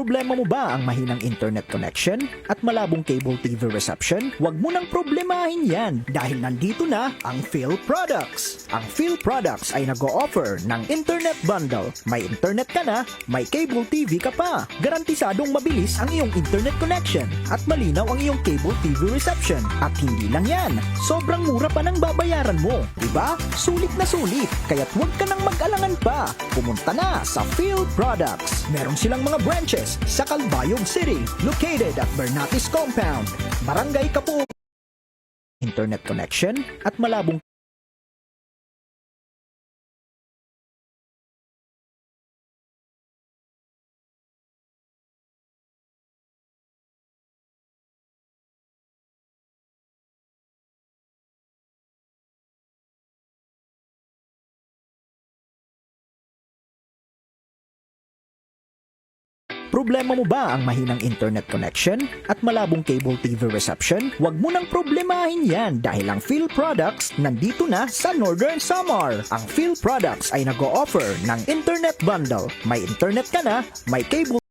Problema mo ba ang mahinang internet connection at malabong cable TV reception? Huwag mo nang problemahin yan dahil nandito na ang Phil Products. Ang Phil Products ay nag-o-offer ng internet bundle. May internet ka na, may cable TV ka pa. Garantisadong mabilis ang iyong internet connection at malinaw ang iyong cable TV reception. At hindi lang yan, sobrang mura pa ng babayaran mo. Diba? Sulit na sulit. Kaya't huwag ka nang mag-alangan pa. Pumunta na sa Phil Products. Meron silang mga branches sa Calbayog City, located at Bernatis Compound, Barangay Kapu. Internet connection at malabong Problema mo ba ang mahinang internet connection at malabong cable TV reception? Huwag mo nang problemahin yan dahil ang Phil Products nandito na sa Northern Samar. Ang Phil Products ay nag-o-offer ng internet bundle. May internet ka na, may cable